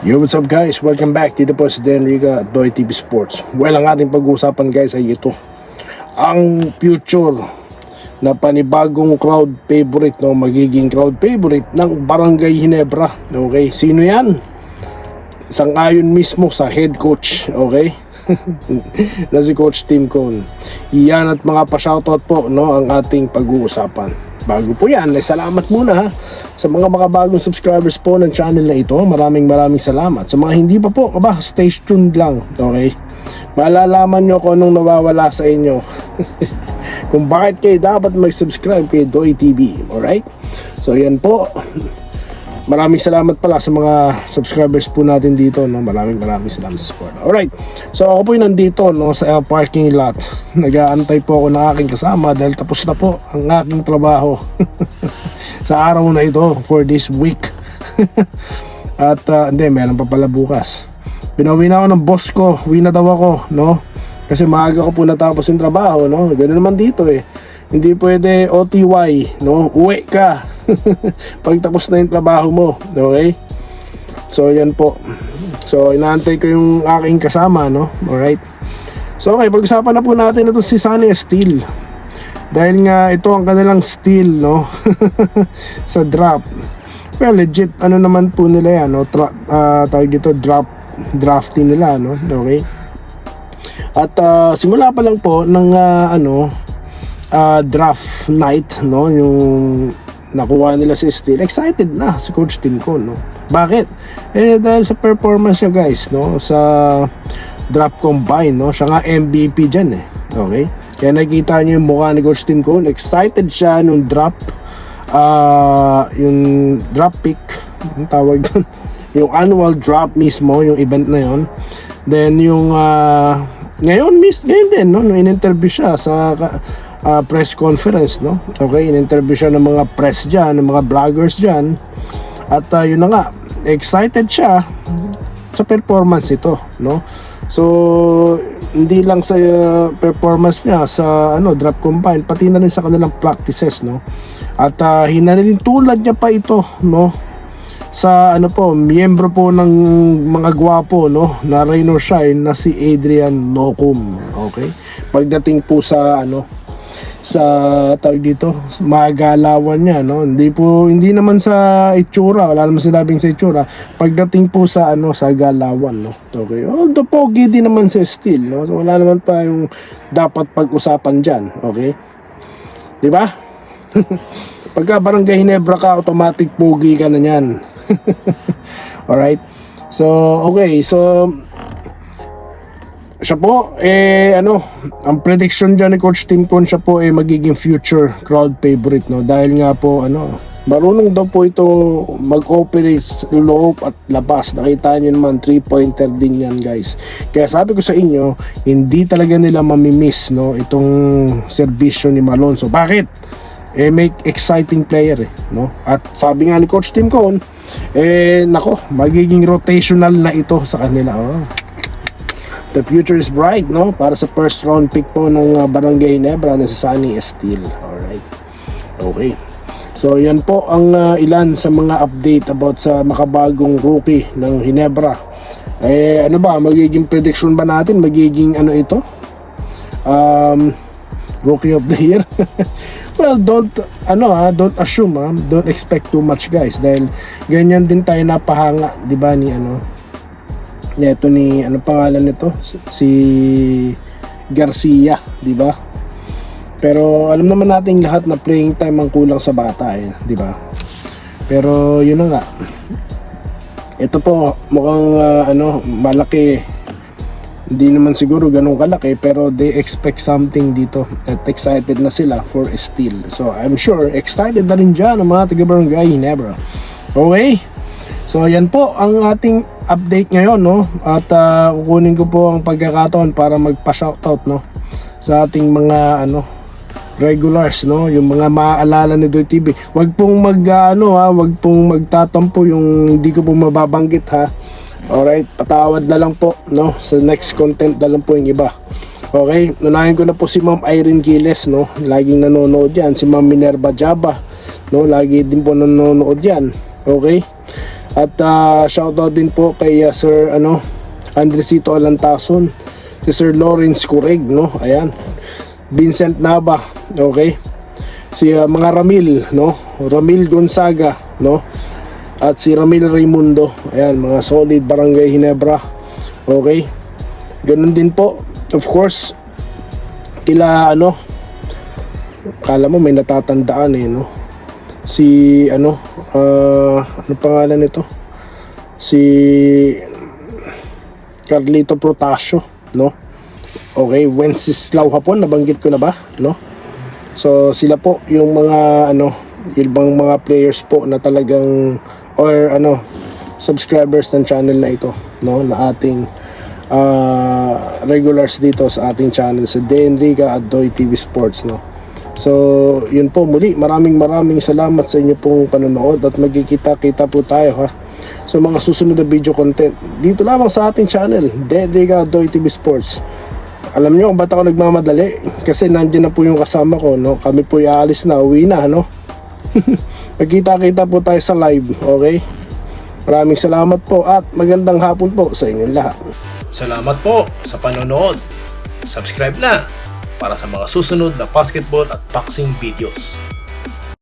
Yo, what's up guys? Welcome back. Dito po si Denrica at Doy TV Sports. Well, ang ating pag-uusapan guys ay ito. Ang future na panibagong crowd favorite, no? Magiging crowd favorite ng Barangay Ginebra. Okay? Sino yan? Sang-ayon mismo sa head coach. Okay? na si Coach Tim Cone. Yan at mga pa-shoutout po, no? Ang ating pag-uusapan. Bago po yan, salamat muna sa mga makabagong subscribers po ng channel na ito. Maraming salamat. Sa mga hindi pa po, stay tuned lang. Okay? Malalaman nyo kung anong nawawala sa inyo. Kung bakit kayo dapat mag-subscribe kay Doy TV. Alright? So yan po. Maraming salamat pala sa mga subscribers po natin dito, no? Maraming salamat sa support. Alright. So ako po yung nandito, no, sa parking lot. Nag-aantay po ako ng aking kasama dahil tapos na po ang aking trabaho sa araw na ito for this week. At hindi, meron pa pala bukas. Pinawi na ako ng boss ko. Uwi na daw ako, no? Kasi maaga ko po natapos yung trabaho, no? Ganoon naman dito eh. Hindi pwede OTY, no? Uwi ka pag tapos na yung trabaho mo. Okay? So yan po. So inaantay ko yung aking kasama, no? Alright? So okay, pag-usapan na po natin ito si Sunny Steel. Dahil nga ito ang kanilang steal, no? Sa drop. Well, legit ano naman po nila yan, no? Tawag dito drafting nila, no? Okay? At simula pa lang po ng draft night, no, yung nakuha nila si Steel, excited na si Coach Tim Cone, no? Bakit? Dahil sa performance niya guys, no, sa draft combine, no, siya nga MVP dyan eh. Okay? Kaya nakita niyo yung mukha ni Coach Tim Cone, excited siya nung draft yung draft pick, ang tawag doon, yung annual draft mismo, yung event na yon. Then yung ngayon din, no, nung in-interview siya sa press conference, no? Okay, in-interview siya ng mga press dyan, ng mga vloggers dyan. At yun na nga, excited siya sa performance ito, no? So, hindi lang sa performance niya sa draft combine, pati na rin sa kanilang practices, no? At hinanilintulad niya pa ito, no? Sa miyembro po ng mga gwapo, no, na rain or shine na si Adrian Nocum. Okay? Pagdating po sa sa tawag dito, magalawan niya, no. Hindi naman sa itsura, wala naman sinabing sa itsura. Pagdating po sa sa galawan, no. Okay. The pogi din naman sa Steel, no. So wala naman pa yung dapat pag-usapan diyan, okay? 'Di ba? Pagka Barangay Ginebra ka, automatic pogi ka na niyan. Alright. So, okay. So, siya po, ang prediction dyan ni Coach Tim Cone, siya po magiging future crowd favorite, no? Dahil nga po, marunong daw po ito mag-operate loob at labas. Nakita nyo naman, 3-pointer din yan, guys. Kaya sabi ko sa inyo, hindi talaga nila mamimiss, no, itong serbisyo ni Malonzo. Bakit? Make exciting player, no? At sabi nga ni Coach Tim Cone, magiging rotational na ito sa kanila. The future is bright, no? Para sa first round pick po ng Barangay Ginebra na si Sunny Steel. Alright. Okay. So, yan po ang ilan sa mga update about sa makabagong rookie ng Ginebra. Magiging prediction ba natin? Magiging ito? Rookie of the year? Well, don't assume, don't expect too much, guys, dahil ganyan din tayo napahanga, 'di ba, ni pangalan nito, si Garcia, 'di ba? Pero alam naman nating lahat na playing time ang kulang sa bata, 'di ba? Pero yun na nga. Ito po mukhang malaki. Hindi naman siguro ganun kalaki, pero they expect something dito at excited na sila for Steel. So I'm sure excited na rin dyan ang mga taga-Barangay Ginebra. Okay? So yan po ang ating update ngayon, no? At kukunin ko po ang pagkakataon para magpa-shoutout, no, sa ating mga regulars, no, yung mga maaalala ni Doy TV. Wag pong wag pong magtatampo yung hindi ko po mababanggit, ha. Alright, patawad na lang po, no? Sa next content na lang po yung iba. Okay, nunahin ko na po si Ma'am Irene Giles, no? Laging nanonood yan. Si Ma'am Minerva Jaba, no? Lagi din po nanonood yan. Okay? At shoutout din po kay Sir Andresito Alantason, si Sir Lawrence Cureg, no? Ayan. Vincent Nava, okay? Si mga Ramil, no? Ramil Gonzaga, no? At si Ramil Raimundo. Ayan, mga solid Barangay Ginebra. Okay? Ganun din po, of course, kila kala mo may natatandaan no? Si ano pangalan nito? Si Carlito Protasio, no? Okay, Wenceslao Hapon, nabanggit ko na ba, no? So sila po yung mga ibang mga players po na talagang subscribers ng channel na ito, no? Na ating regulars dito sa ating channel sa Den Riga at Doy TV Sports, no? So yun po, muli maraming salamat sa inyo pong panonood at magkikita-kita po tayo sa mga susunod na video content dito lamang sa ating channel, Den Riga at Doy TV Sports. Alam nyo kung ba't ako nagmamadali? Kasi nandiyan na po yung kasama ko, no? Kami po aalis na, uwi na, no? Magkita-kita po tayo sa live, okay? Maraming salamat po at magandang hapon po sa inyong lahat. Salamat po sa panonood. Subscribe na para sa mga susunod na basketball at boxing videos.